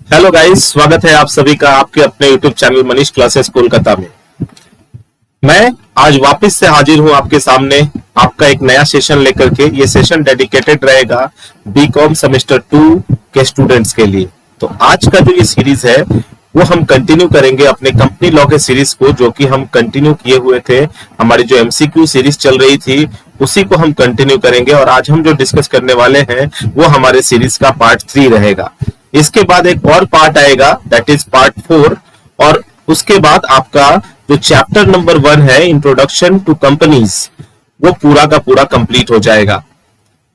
Hello guys, स्वागत है आप सभी का आपके अपने YouTube channel Manish classes Kolkata में। मैं आज वापस से हाजिर हूं आपके सामने आपका एक नया सेशन लेकर के। ये सेशन डेडिकेटेड रहेगा बीकॉम सेमेस्टर 2 के स्टूडेंट्स के लिए। तो आज का जो ये सीरीज है वो हम कंटिन्यू करेंगे अपने कंपनी लॉ के सीरीज को, जो कि हम कंटिन्यू किए हुए थे। हमारी जो एमसीक्यू सीरीज चल रही थी उसी को हम कंटिन्यू करेंगे और आज हम जो डिस्कस करने वाले हैं वो हमारे सीरीज का पार्ट 3 रहेगा। इसके बाद एक और पार्ट आएगा, दैट इज पार्ट 4, और उसके बाद आपका जो चैप्टर नंबर 1 है इंट्रोडक्शन टू कंपनीज, वो पूरा का पूरा कंप्लीट हो जाएगा।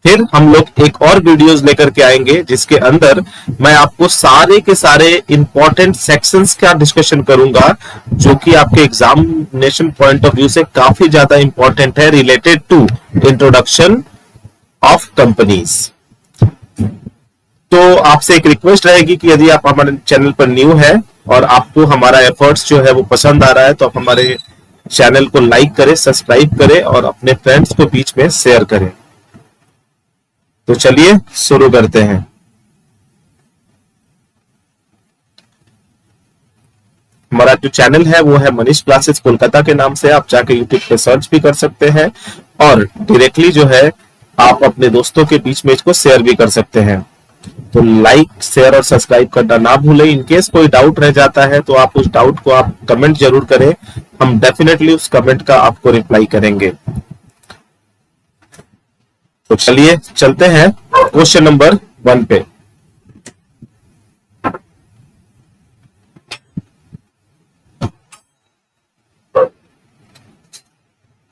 फिर हम लोग एक और वीडियोस लेकर के आएंगे जिसके अंदर मैं आपको सारे के सारे इंपॉर्टेंट सेक्शंस का डिस्कशन करूंगा, जो कि आपके एग्जामिनेशन पॉइंट ऑफ व्यू से काफी ज्यादा इंपॉर्टेंट है, related to introduction of companies. तो आपसे एक रिक्वेस्ट रहेगी कि यदि आप हमारे चैनल पर न्यू है और आपको हमारा एफर्ट्स जो है वो पसंद आ रहा है, तो आप हमारे चैनल को लाइक करें, सब्सक्राइब करें और अपने फ्रेंड्स को बीच में शेयर करें। तो चलिए शुरू करते हैं। हमारा जो चैनल है वो है मनीष क्लासेस कोलकाता के नाम से। आप जाके यूट्यूब पे सर्च भी कर सकते हैं और डायरेक्टली जो है आप अपने दोस्तों के बीच में इसको शेयर भी कर सकते हैं। तो लाइक, शेयर और सब्सक्राइब करना ना भूलें। इनकेस कोई डाउट रह जाता है तो आप उस डाउट को आप कमेंट जरूर करें, हम डेफिनेटली उस कमेंट का आपको रिप्लाई करेंगे। तो चलिए चलते हैं क्वेश्चन नंबर 1 पे।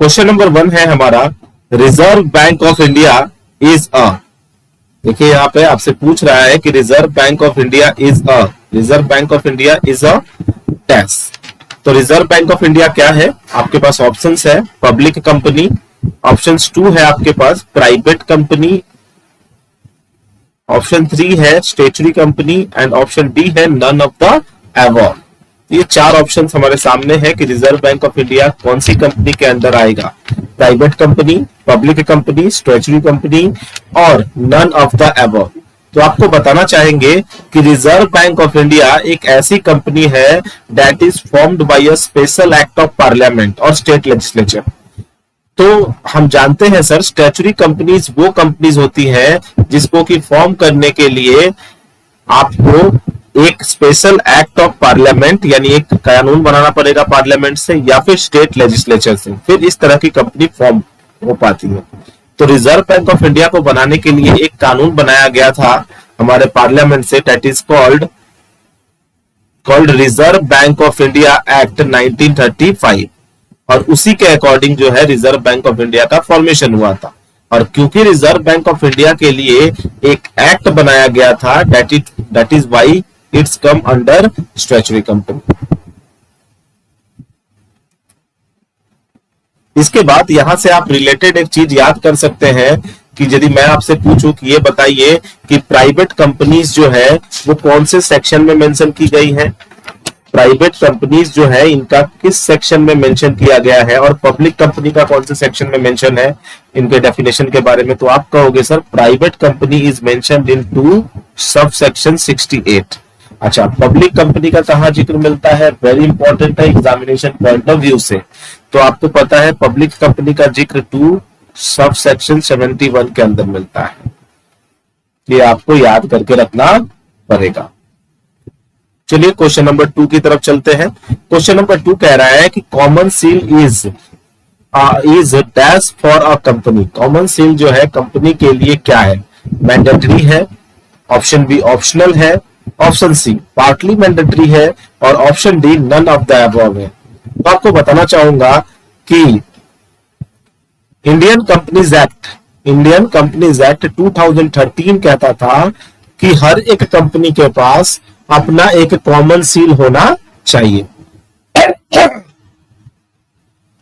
क्वेश्चन नंबर 1 है हमारा, reserve bank of India is a. देखिए यहाँ पे आपसे पूछ रहा है कि reserve bank of India is a, reserve bank of India is a dash. तो रिजर्व बैंक ऑफ इंडिया क्या है? आपके पास ऑप्शंस है, पब्लिक कंपनी, ऑप्शंस 2 है आपके पास प्राइवेट कंपनी, ऑप्शन 3 है statutory company and option D है नन ऑफ द अबव। ये 4 ऑप्शन हमारे सामने है कि रिजर्व बैंक ऑफ इंडिया कौन सी कंपनी के अंदर आएगा, private company, public company, statutory company और नन ऑफ द अबव। तो आपको बताना चाहेंगे कि रिजर्व बैंक ऑफ इंडिया एक ऐसी कंपनी है that is formed by a special act of parliament और स्टेट लेजिस्लेचर। तो हम जानते हैं सर, स्टैच्यूटरी कंपनीज वो कंपनीज होती हैं जिसको कि फॉर्म करने के लिए आपको एक स्पेशल एक्ट ऑफ पार्लियामेंट यानी एक कानून बनाना पड़ेगा पार्लियामेंट से या फिर स्टेट लेजिस्लेचर से, फिर इस तरह की कंपनी फॉर्म हो पाती है। तो रिजर्व बैंक ऑफ इंडिया को बनाने के लिए एक कानून बनाया गया था हमारे पार्लियामेंट से, that is called reserve bank of India act 1935, और उसी के अकॉर्डिंग जो है रिजर्व बैंक ऑफ इंडिया का फॉर्मेशन हुआ था। और क्योंकि रिजर्व बैंक ऑफ इंडिया के लिए एक एक्ट बनाया गया था, that is why it's come under statutory company. इसके बाद यहां से आप रिलेटेड एक चीज याद कर सकते हैं कि यदि मैं आपसे पूछूं कि ये बताइए कि प्राइवेट कंपनीज जो है वो कौन से सेक्शन में मेंशन की गई है, प्राइवेट कंपनीज जो है इनका किस सेक्शन में मेंशन किया गया है और पब्लिक कंपनी का कौन से सेक्शन में मेंशन है, इनके डेफिनेशन के बारे में। तो आप कहोगे sir private company is mentioned in two sub section 68। अच्छा, पब्लिक कंपनी का कहां जिक्र मिलता है? वेरी इंपॉर्टेंट है एग्जामिनेशन पॉइंट ऑफ व्यू से। तो आपको पता है पब्लिक कंपनी का जिक्र 2 सब सेक्शन 71 के अंदर मिलता है। ये आपको याद करके रखना पड़ेगा। चलिए क्वेश्चन नंबर 2 की तरफ चलते हैं। क्वेश्चन नंबर 2 कह रहा है कि common seal is dash for a company. Common seal जो है कंपनी के लिए क्या है? मैंडेटरी है, ऑप्शन बी ऑप्शनल है, ऑप्शन सी पार्टली मैंडेटरी है और option D none of the above है। तो आपको बताना चाहूंगा कि इंडियन कंपनीज एक्ट 2013 कहता था कि हर एक कंपनी के पास अपना एक कॉमन सील होना चाहिए।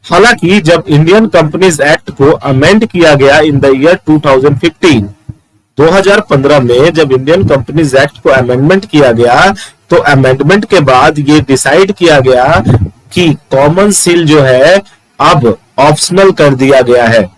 हालांकि जब इंडियन कंपनीज एक्ट को अमेंड किया गया इन द ईयर 2015 में जब इंडियन कंपनीज एक्ट को अमेंडमेंट किया गया, तो अमेंडमेंट के बाद ये डिसाइड किया गया कि कॉमन सील जो है अब ऑप्शनल कर दिया गया है।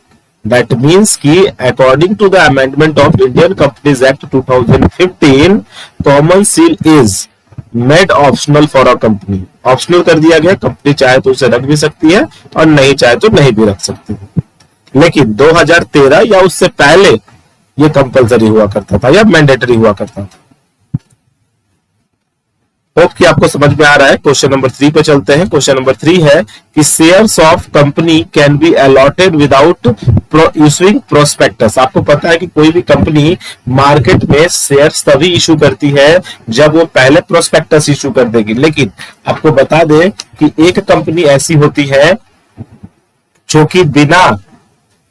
दैट मीन्स कि according to the amendment of Indian companies act 2015 common seal is made optional for a company. Optional कर दिया गया, कंपनी चाहे तो उसे रख भी सकती है और नहीं चाहे तो नहीं भी रख सकती है। लेकिन 2013 या उससे पहले ये कंपलसरी हुआ करता था या मैंडेटरी हुआ करता था। होप कि आपको समझ में आ रहा है। क्वेश्चन नंबर 3 पे चलते हैं। क्वेश्चन नंबर 3 है कि shares of company can be allotted without issuing prospectus. आपको पता है कि कोई भी कंपनी मार्केट में शेयर्स तभी इशू करती है जब वो पहले प्रोस्पेक्टस इशू कर देगी। लेकिन आपको बता दें कि एक कंपनी ऐसी होती है जो कि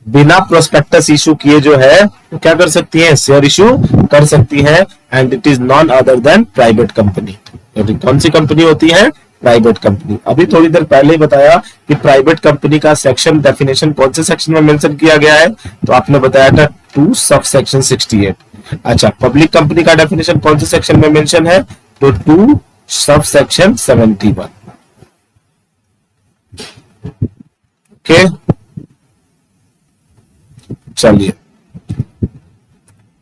बिना प्रोस्पेक्टस इशू किए जो है वो क्या कर सकती है, शेयर इशू कर सकती है, and it is none other than private company. कौन सी कंपनी होती है, प्राइवेट कंपनी। अभी थोड़ी देर पहले ही बताया कि प्राइवेट कंपनी का सेक्शन डेफिनेशन कौन से सेक्शन में मेंशन किया गया है, तो आपने बताया था 2 सब सेक्शन 68। अच्छा, पब्लिक कंपनी का डेफिनेशन कौन से सेक्शन में मेंशन है, तो 2 सब सेक्शन 71। ओके, चलिए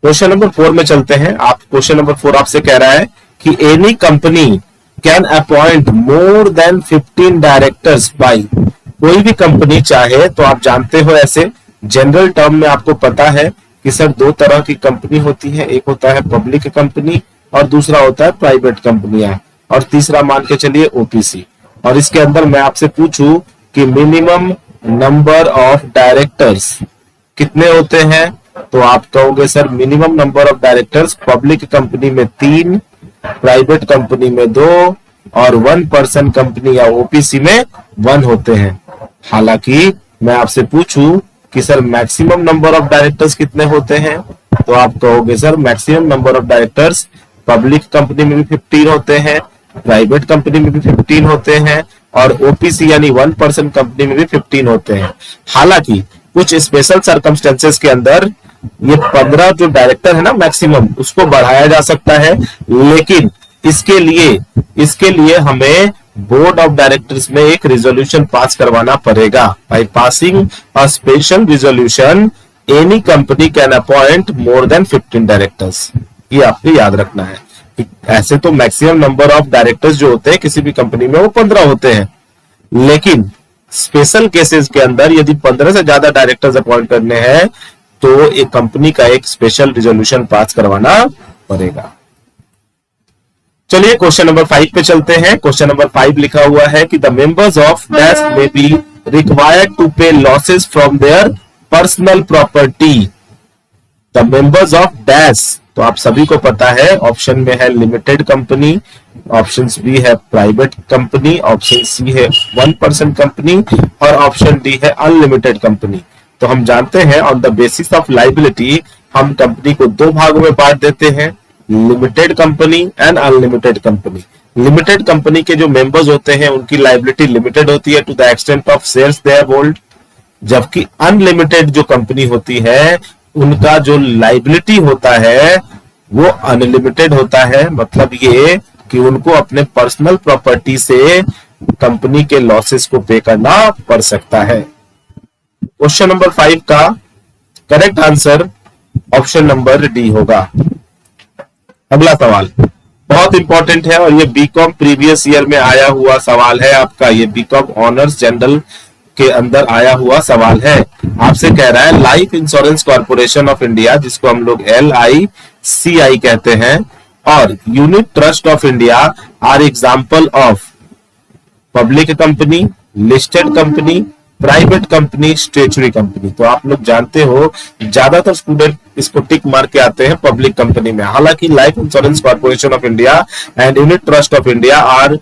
क्वेश्चन नंबर 4 में चलते हैं। आप क्वेश्चन नंबर 4 आपसे कह रहा है कि any company can appoint more than 15 directors by. कोई भी कंपनी चाहे तो, आप जानते हो ऐसे जनरल टर्म में आपको पता है कि सर 2 तरह की कंपनी होती है, एक होता है पब्लिक कंपनी और दूसरा होता है प्राइवेट कंपनियां, और तीसरा मान के चलिए ओपीसी। और इसके अंदर मैं आपसे पूछूं कि मिनिमम नंबर ऑफ डायरेक्टर्स कितने होते हैं, तो आप कहोगे sir minimum number of directors public company में 3, प्राइवेट कंपनी में 2 और 1 पर्सन कंपनी या ओपीसी में 1 होते हैं। हालांकि मैं आपसे पूछूं कि sir maximum number of directors कितने होते हैं, तो आप कहोगे sir maximum number of directors public company में भी 15 होते हैं, प्राइवेट कंपनी में भी 15 होते हैं और ओपीसी यानी 1 पर्सन कंपनी में भी 15 होते हैं। हालांकि कुछ स्पेशल सर्कमस्टेंसेस के अंदर ये 15 जो डायरेक्टर है ना मैक्सिमम, उसको बढ़ाया जा सकता है, लेकिन इसके लिए हमें बोर्ड ऑफ डायरेक्टर्स में एक रिजोल्यूशन पास करवाना पड़ेगा। By passing a special resolution any company can appoint more than 15 directors. ये आपको याद रखना है। ऐसे तो मैक्सिमम नंबर ऑफ डायरेक्टर्स जो होते हैं किसी भी कंपनी में वो 15 होते हैं, लेकिन स्पेशल केसेस के अंदर यदि 15 से ज्यादा डायरेक्टर्स अपॉइंट करने हैं तो एक कंपनी का एक स्पेशल रिजोल्यूशन पास करवाना पड़ेगा। चलिए क्वेश्चन नंबर 5 पे चलते हैं। क्वेश्चन नंबर 5 लिखा हुआ है कि the members of dash may be required to pay losses from their personal property. The members of dash, तो आप सभी को पता है ऑप्शन में है लिमिटेड कंपनी, ऑप्शन बी है प्राइवेट कंपनी, ऑप्शन सी है 1 पर्सन कंपनी और ऑप्शन डी है अनलिमिटेड कंपनी। तो हम जानते हैं on the basis of liability हम कंपनी को 2 भागों में बांट देते हैं, limited company and unlimited company. Limited company के जो मेंबर्स होते हैं उनकी लाइबिलिटी लिमिटेड होती है to the extent of shares they hold, जबकि अनलिमिटेड जो कंपनी होती है उनका जो लाइबिलिटी होता है वो अनलिमिटेड होता है। मतलब ये कि उनको अपने पर्सनल प्रॉपर्टी से कंपनी के लॉसेस को पे करना पड़ सकता है। क्वेश्चन नंबर 5 का correct answer option number D होगा। अगला सवाल बहुत इंपॉर्टेंट है और ये बीकॉम प्रीवियस ईयर में आया हुआ सवाल है आपका। ये बीकॉम ऑनर्स जनरल के अंदर आया हुआ सवाल है। आपसे कह रहा है life insurance corporation of India, जिसको हम लोग LICI कहते हैं, और unit trust of India are example of public company, listed company, private company, statutory company. तो आप लोग जानते हो ज्यादातर स्टूडेंट इसको टिक मार के आते हैं पब्लिक कंपनी में। हालांकि life insurance corporation of India and unit trust of India are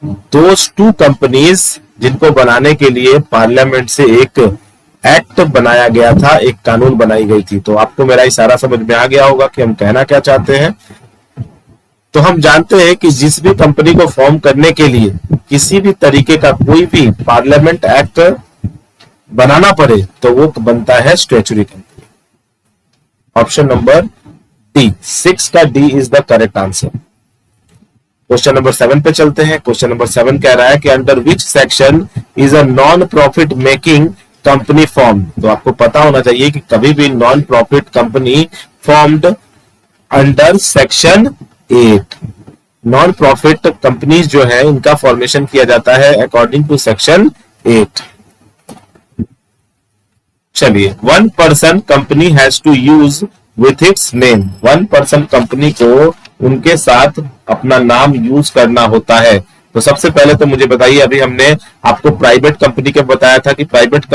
those 2 companies जिनको बनाने के लिए पार्लियामेंट से एक एक्ट बनाया गया था, एक कानून बनाई गई थी। तो आपको मेरा इशारा समझ में आ गया होगा कि हम कहना क्या चाहते हैं। तो हम जानते हैं कि जिस भी कंपनी को फॉर्म करने के लिए किसी भी तरीके का कोई भी पार्लियामेंट एक्ट बनाना पड़े तो वो बनता है statutory company. Option number D, 6 का D is the correct answer. Question number 7 पे चलते हैं। क्वेश्चन नंबर 7 कह रहा है कि under which section is a non profit making company form, तो आपको पता होना चाहिए कि कभी भी non profit company formed under section 8, non profit companies जो है इनका फॉर्मेशन किया जाता है अकॉर्डिंग टू सेक्शन 8। चलिए, 1 person company has to use with its name, 1 person company को उनके साथ अपना नाम यूज करना होता है। तो सबसे पहले तो मुझे बताइए, अभी हमने आपको प्राइवेट कंपनी के बताया था कि प्राइवेट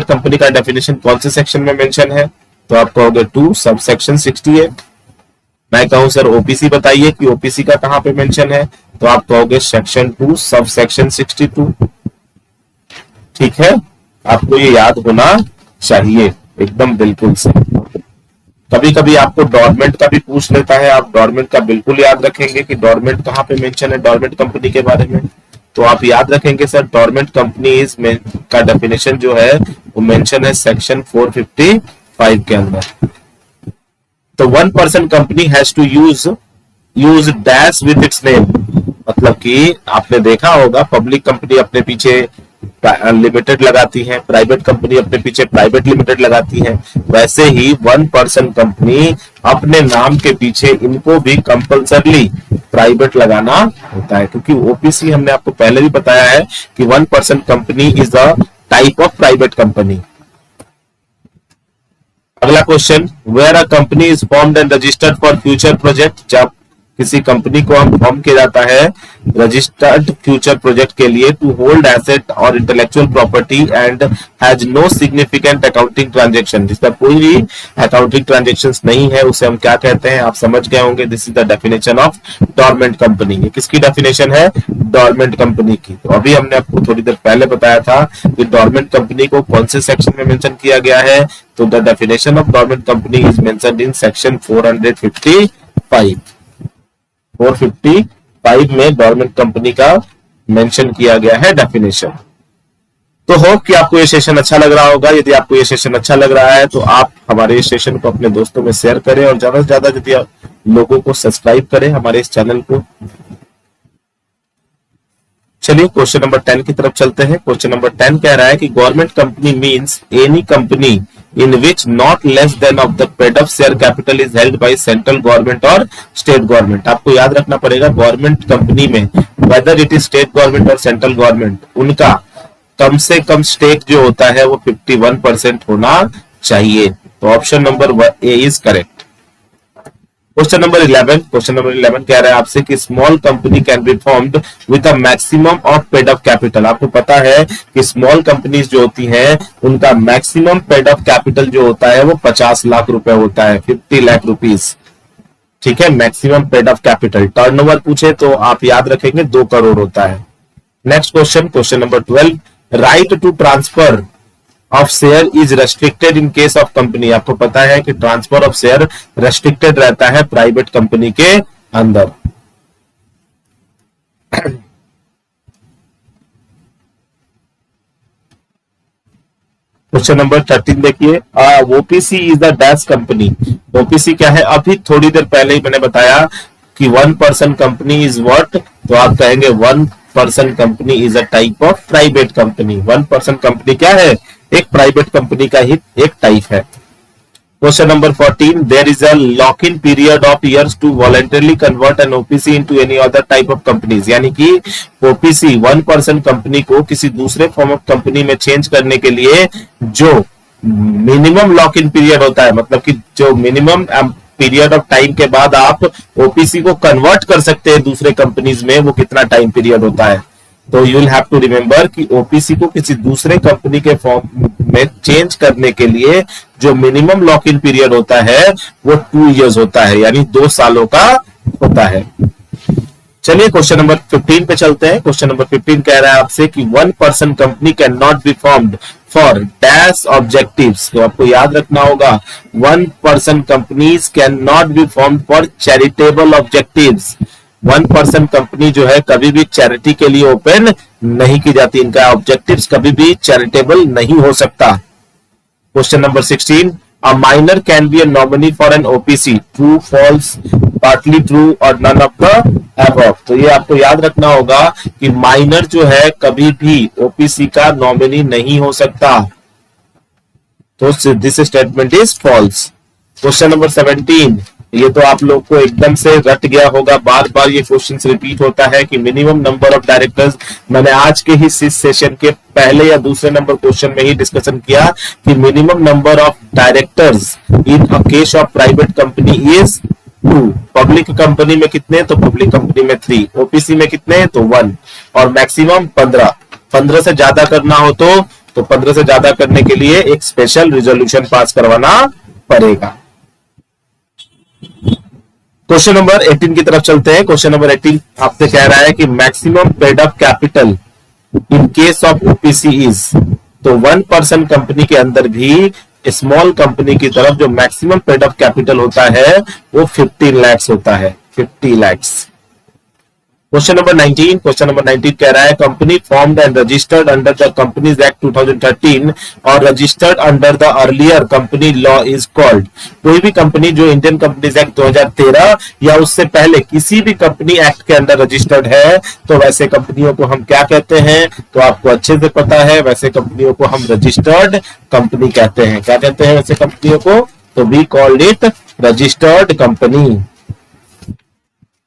कंपनी का डेफिनेशन कौन से सेक्शन में मेंशन है, तो आप कहोगे 2 सब सेक्शन 68। मैं कहूं सर ओपीसी बताइए कि ओपीसी का कहां पे मेंशन है, तो आप कहोगे सेक्शन 2 सब सेक्शन 62। ठीक है, आपको ये याद होना चाहिए एकदम बिल्कुल से। कभी कभी आपको डोरमेंट का भी पूछ लेता है, आप डोरमेंट का बिल्कुल याद रखेंगे कि डोरमेंट कहां पे मेंशन है डोरमेंट कंपनी के बारे में, तो आप याद रखेंगे सर डोरमेंट कंपनीज में का डेफिनेशन जो है वो मेंशन है सेक्शन 455 के अंदर। तो 1 person company has to use dash with its name, मतलब कि आपने देखा होगा पब्लिक कंपनी अपने पीछे लिमिटेड लगाती है, प्राइवेट कंपनी अपने पीछे प्राइवेट लिमिटेड लगाती है, वैसे ही 1 पर्सन कंपनी अपने नाम के पीछे इनको भी कंपल्सरली प्राइवेट लगाना होता है, क्योंकि ओपीसी हमने आपको पहले भी बताया है कि 1 person company is a type of private company. अगला question, where a company is formed and registered for future project, जब किसी कंपनी को हम फॉर्म किया जाता है रजिस्टर्ड फ्यूचर प्रोजेक्ट के लिए, टू होल्ड एसेट और intellectual property and has no significant accounting transaction, जिसका कोई भी अकाउंटिंग ट्रांजेक्शंस नहीं है, उसे हम क्या कहते हैं आप समझ गए होंगे। This is the definition of dormant company. ये किसकी डेफिनेशन है? डोरमेंट कंपनी की। तो अभी हमने आपको थोड़ी देर पहले बताया था कि डोरमेंट कंपनी को कौन से सेक्शन में मेंशन किया गया है, तो the definition of dormant company is mentioned in section 455 में डोरमेंट कंपनी का मेंशन किया गया है डेफिनेशन। तो होप कि आपको ये सेशन अच्छा लग रहा होगा। यदि आपको ये सेशन अच्छा लग रहा है तो आप हमारे इस सेशन को अपने दोस्तों में शेयर करें और ज्यादा से ज्यादा यदि लोगों को सब्सक्राइब करें हमारे इस चैनल को। चलिए क्वेश्चन नंबर 10 की तरफ चलते हैं। क्वेश्चन नंबर 10 कह रहा है कि government company means any company in which not less than of the paid up share capital is held by central government और state government। आपको याद रखना पड़ेगा गवर्नमेंट कंपनी में whether it is state government और सेंट्रल गवर्नमेंट, उनका कम से कम stake जो होता है वो 51% होना चाहिए। तो option number A is correct. Question number 11 कह रहा है आपसे कि small company can be formed with a maximum of paid up capital. आपको पता है कि स्मॉल कंपनीज जो होती हैं उनका मैक्सिमम पेड अप कैपिटल जो होता है वो 50 लाख रुपए होता है, 50 लाख रुपीस। ठीक है, maximum paid up capital. Turnover पूछे तो आप याद रखेंगे 2 करोड़ होता है। Next question number 12, right to transfer of share is restricted in case of company. आपको पता है कि ट्रांसफर ऑफ शेयर रेस्ट्रिक्टेड रहता है प्राइवेट कंपनी के अंदर। क्वेश्चन नंबर 13 देखिए, OPC is the dash company. OPC क्या है? अभी थोड़ी देर पहले ही मैंने बताया कि 1 पर्सन कंपनी इज व्हाट, तो आप कहेंगे 1 person company is a type of private company. 1 person company क्या है? एक प्राइवेट कंपनी का ही एक टाइप है। Question number 14, there is a lock in period of years to voluntarily convert an OPC into any other type of companies. यानी कि OPC 1 person company को किसी दूसरे फॉर्म ऑफ कंपनी में चेंज करने के लिए जो मिनिमम लॉक इन पीरियड होता है, मतलब कि जो मिनिमम पीरियड ऑफ टाइम के बाद आप ओपीसी को कन्वर्ट कर सकते हैं दूसरे कंपनीज में, वो कितना टाइम पीरियड होता है। तो you will have to remember कि ओपीसी को किसी दूसरे कंपनी के फॉर्म में चेंज करने के लिए जो मिनिमम लॉक इन पीरियड होता है वो 2 इयर्स होता है, यानी 2 सालों का होता है। चलिए क्वेश्चन नंबर 15 पे चलते हैं। क्वेश्चन नंबर 15 कह रहा है आपसे कि 1 person company can not be formed for dash objectives. तो आपको याद रखना होगा 1 person companies can not be formed for charitable objectives. 1 person company जो है कभी भी चैरिटी के लिए ओपन नहीं की जाती, इनका ऑब्जेक्टिव्स कभी भी चैरिटेबल नहीं हो सकता। Question number 16, a minor can be a nominee for an OPC, true, false, partly true और नन ऑफ द अबव। तो ये आपको याद रखना होगा कि माइनर जो है कभी भी ओपीसी का नॉमिनी नहीं हो सकता। तो this statement is false. Question number 17, ये तो आप लोग को एकदम से रट गया होगा, बार बार ये क्वेश्चन रिपीट होता है कि मिनिमम नंबर ऑफ डायरेक्टर्स। मैंने आज के ही सेशन के पहले या दूसरे नंबर क्वेश्चन में ही डिस्कशन किया कि minimum number of directors in a case of private company is 2। Public company में कितने? तो पब्लिक कंपनी में 3। ओपीसी में कितने? तो 1। और मैक्सिमम 15। 15 से ज्यादा करना हो तो 15 से ज्यादा करने के लिए एक स्पेशल रिजोल्यूशन पास करवाना पड़ेगा। क्वेश्चन नंबर 18 की तरफ चलते हैं। क्वेश्चन नंबर 18 आपसे कह रहा है कि maximum paid up capital in case of OPC is. तो 1% कंपनी के अंदर भी स्मॉल कंपनी की तरफ जो मैक्सिमम पेड अप कैपिटल होता है वो 15 lakhs होता है, 50 lakhs। Question number 19, question number 19 कह रहा है company formed and registered under the companies act 2013 और registered under the earlier company law is called. कोई भी कंपनी जो इंडियन कंपनीज एक्ट 2013 या उससे पहले किसी भी कंपनी एक्ट के अंदर रजिस्टर्ड है तो वैसे कंपनियों को हम क्या कहते हैं? तो आपको अच्छे से पता है, वैसे कंपनियों को हम रजिस्टर्ड कंपनी कहते हैं। क्या कहते हैं वैसे कंपनियों को? तो we called it registered company.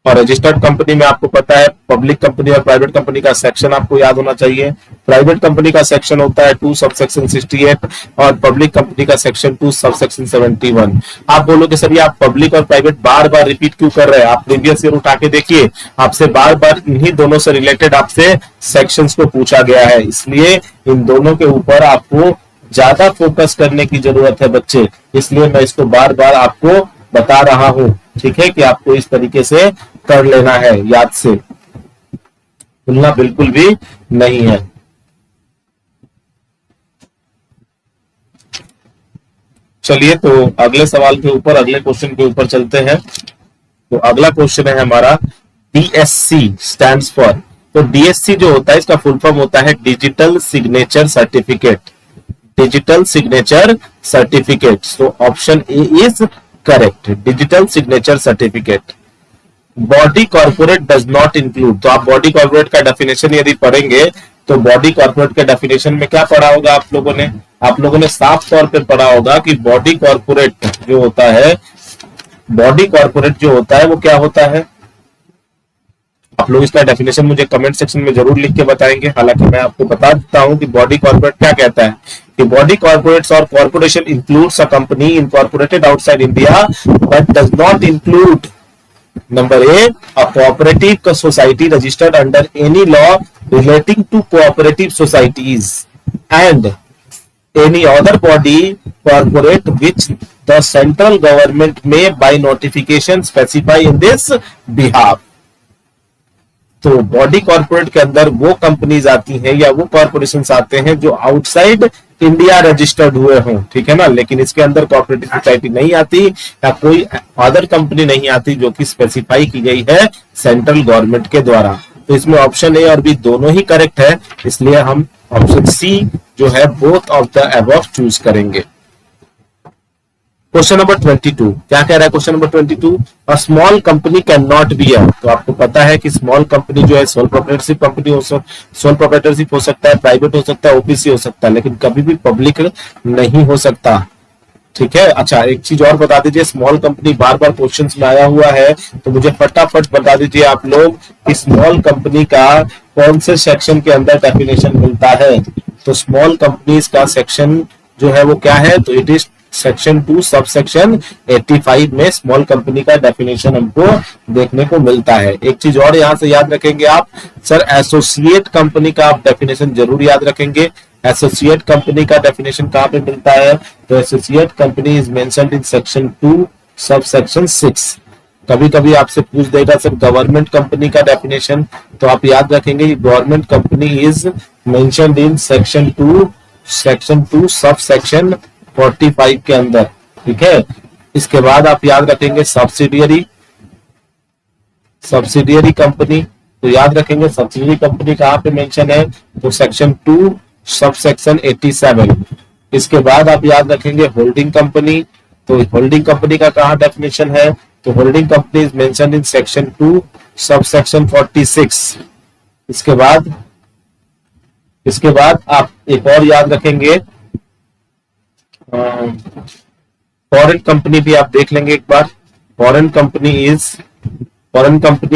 और रजिस्टर्ड कंपनी में आपको पता है पब्लिक कंपनी और प्राइवेट कंपनी का सेक्शन आपको याद होना चाहिए। प्राइवेट कंपनी का सेक्शन होता है 2 सबसेक्शन 68 और पब्लिक कंपनी का सेक्शन 2 सबसेक्शन 71। आप बोलोगे सर ये आप पब्लिक और प्राइवेट बार बार रिपीट क्यों कर रहे हैं? आप प्रीवियस ईयर उठा के देखिए, आपसे बार बार इन्हीं दोनों से रिलेटेड आपसे सेक्शंस को पूछा गया है, इसलिए इन दोनों के ऊपर आपको ज्यादा फोकस करने की जरूरत है बच्चे, इसलिए मैं इसको बार बार आपको बता रहा हूं। ठीक है कि आपको इस तरीके से कर लेना है, याद से भूलना बिल्कुल भी नहीं है। चलिए तो अगले सवाल के ऊपर, अगले क्वेश्चन के ऊपर चलते हैं। तो अगला क्वेश्चन है हमारा DSC स्टैंड्स फॉर। तो DSC जो होता है इसका फुल फॉर्म होता है digital signature certificate. Digital signature certificate. तो option A is correct, digital signature certificate. Body corporate does not include. तो आप बॉडी कॉर्पोरेट का डेफिनेशन यदि पढ़ेंगे तो बॉडी कॉर्पोरेट के डेफिनेशन में क्या पढ़ा होगा आप लोगों ने? आप लोगों ने साफ तौर पे पढ़ा होगा कि बॉडी कॉर्पोरेट जो होता है, बॉडी कॉर्पोरेट जो होता है वो क्या होता है? आप लोग इसका डेफिनेशन मुझे कमेंट सेक्शन में जरूर लिख के बताएंगे। हालांकि मैं आपको बता देता हूं कि बॉडी कॉर्पोरेट क्या कहता है कि बॉडी कॉर्पोरेट्स और corporation includes a company incorporated outside India but does not include number a a cooperative society registered under any law relating to cooperative societies and any other body corporate which the central government may by notification specify in this behalf। तो body corporate के अंदर वो companies आती हैं या वो corporations आते हैं जो आउटसाइड इंडिया रजिस्टर्ड हुए हों, ठीक है ना, लेकिन इसके अंदर कोऑपरेटिव सोसाइटी नहीं आती या कोई अदर कंपनी नहीं आती जो कि स्पेसिफाई की गई है सेंट्रल गवर्नमेंट के द्वारा। तो इसमें ऑप्शन ए और बी दोनों ही करेक्ट है, इसलिए हम ऑप्शन सी जो है both of the above choose करेंगे। क्वेश्चन नंबर 22 क्या कह रहा है? Question number 22, a small company can not be a. तो आपको पता है कि स्मॉल कंपनी जो है sole proprietorship company sole proprietorship हो सकता है, प्राइवेट हो सकता है, ओपीसी हो सकता है, लेकिन कभी भी पब्लिक नहीं हो सकता। ठीक है। अच्छा एक चीज और बता दीजिए, स्मॉल कंपनी बार बार क्वेश्चंस में आया हुआ है, तो मुझे फटाफट बता दीजिए आप लोग कि स्मॉल कंपनी का कौन से सेक्शन के अंदर डेफिनेशन मिलता है। तो स्मॉल कंपनीज का सेक्शन जो है वो क्या है? तो it is section 2 sub section 85 में स्मॉल कंपनी का डेफिनेशन हमको देखने को मिलता है। एक चीज और यहां से याद रखेंगे आप, सर एसोसिएट कंपनी का आप डेफिनेशन जरूर याद रखेंगे। एसोसिएट कंपनी का डेफिनेशन कहां पे मिलता है? तो associate company is mentioned in section 2 sub section 6। कभी कभी आपसे पूछ देगा सर गवर्नमेंट कंपनी का डेफिनेशन, तो आप याद रखेंगे कि government company is mentioned in section 2 sub section 45 के अंदर। ठीक है। इसके बाद आप याद रखेंगे सब्सिडियरी कंपनी, तो याद रखेंगे सब्सिडियरी कंपनी कहां पे मेंशन है? तो सेक्शन 2 सब सेक्शन 87। इसके बाद आप याद रखेंगे होल्डिंग कंपनी, तो होल्डिंग कंपनी का कहां डेफिनेशन है? तो holding company is mentioned in section 2 sub section 46। इसके बाद आप एक और याद रखेंगे, फॉरेन कंपनी भी आप देख लेंगे एक बार। Foreign company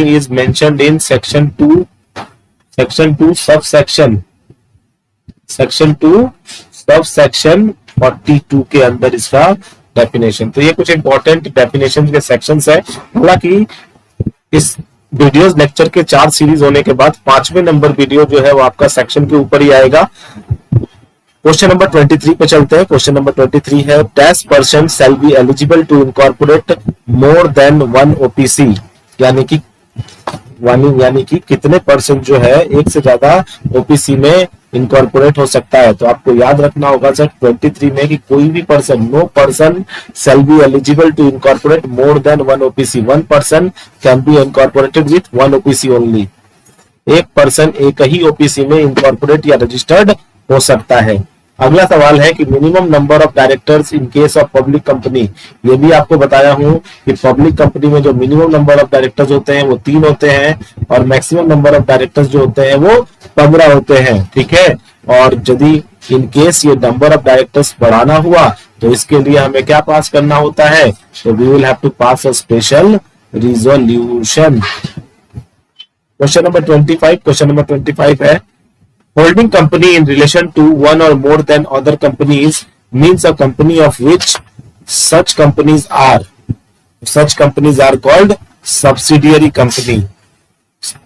is mentioned in section 2 sub section 42 के अंदर इसका डेफिनेशन। तो ये कुछ इंपॉर्टेंट डेफिनेशन के सेक्शंस है। हालांकि इस वीडियोस लेक्चर के 4 सीरीज होने के बाद 5वें नंबर वीडियो जो है वो आपका सेक्शन के ऊपर ही आएगा। क्वेश्चन नंबर 23 पे चलते हैं। क्वेश्चन नंबर 23 है, 10% shall be eligible to incorporate more than 1 OPC, यानी कि कितने परसेंट जो है एक से ज्यादा ओपीसी में इनकॉर्पोरेट हो सकता है। तो आपको याद रखना होगा सर 23 में कि कोई भी person, no person shall be eligible to incorporate more than 1 OPC. 1 person can be incorporated with 1 OPC only. एक पर्सन एक ही ओपीसी में इनकॉर्पोरेट या रजिस्टर्ड हो सकता है। अगला सवाल है कि minimum number of directors in case of public company. ये भी आपको बताया हूं कि पब्लिक कंपनी में जो मिनिमम नंबर ऑफ डायरेक्टर्स होते हैं वो 3 होते हैं और मैक्सिमम नंबर ऑफ डायरेक्टर्स जो होते हैं वो 15 होते हैं। ठीक है, और यदि इन केस ये नंबर ऑफ डायरेक्टर्स बढ़ाना हुआ तो इसके लिए हमें क्या पास करना होता है, तो we will have to pass a special resolution. Question number 25 है, holding company in relation to one or more than other companies means a company of which such companies are called subsidiary company.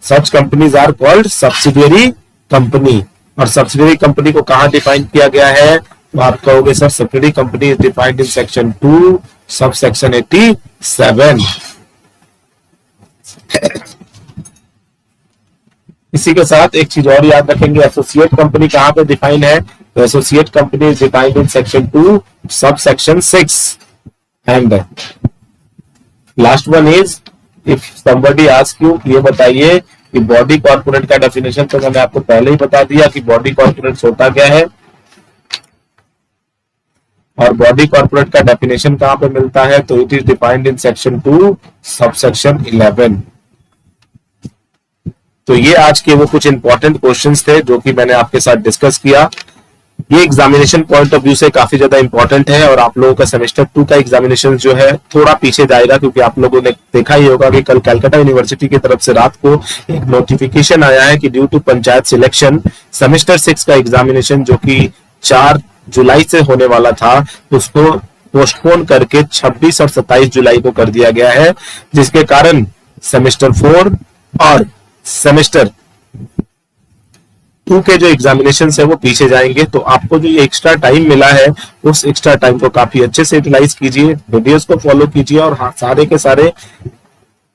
Such companies are called subsidiary company. और subsidiary company को कहां define किया गया है, तो आप कहोगे sir subsidiary company is defined in section 2 subsection 87। इसी के साथ एक चीज और याद रखेंगे, एसोसिएट कंपनी कहां पे डिफाइन है, तो associate company is defined in section 2 sub section 6। And last one is, if somebody ask you, ये बताइए कि बॉडी कॉर्पोरेट का डेफिनेशन तो मैंने आपको पहले ही बता दिया कि बॉडी कॉर्पोरेट होता क्या है, और बॉडी कॉर्पोरेट का डेफिनेशन कहां पे मिलता है, तो it is defined in section 2 sub section 11। तो ये आज के वो कुछ इंपॉर्टेंट क्वेश्चंस थे जो कि मैंने आपके साथ डिस्कस किया। ये एग्जामिनेशन पॉइंट ऑफ व्यू से काफी ज्यादा इंपॉर्टेंट है और आप लोगों का सेमेस्टर 2 का एग्जामिनेशन जो है थोड़ा पीछे जाएगा, क्योंकि आप लोगों ने देखा ही होगा कि कल कलकत्ता यूनिवर्सिटी की तरफ से रात को एक नोटिफिकेशन आया है कि due to panchayat selection semester 6 का एग्जामिनेशन जो कि 4 जुलाई से होने वाला था उसको पोस्टपोन करके 26 और 27 जुलाई को कर दिया गया है, जिसके कारण सेमेस्टर 4 और सेमेस्टर 2 के जो एग्जामिनेशन है वो पीछे जाएंगे। तो आपको जो एक्स्ट्रा टाइम मिला है उस एक्स्ट्रा टाइम को काफी अच्छे से यूटिलाइज कीजिए, वीडियोस को फॉलो कीजिए और सारे के सारे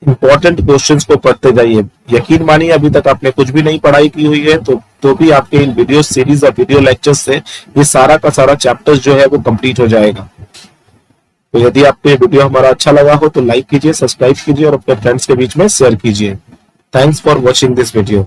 इंपॉर्टेंट क्वेश्चंस को पढ़ते जाइए। यकीन मानिए अभी तक आपने कुछ भी नहीं पढ़ाई की हुई है तो भी आपके इन वीडियो सीरीज और वीडियो लेक्चर्स से ये सारा का सारा चैप्टर्स जो है वो कंप्लीट हो जाएगा। तो यदि आपको ये वीडियो हमारा अच्छा लगा हो तो लाइक कीजिए, सब्सक्राइब कीजिए और अपने फ्रेंड्स के बीच में शेयर कीजिए। Thanks for watching this video.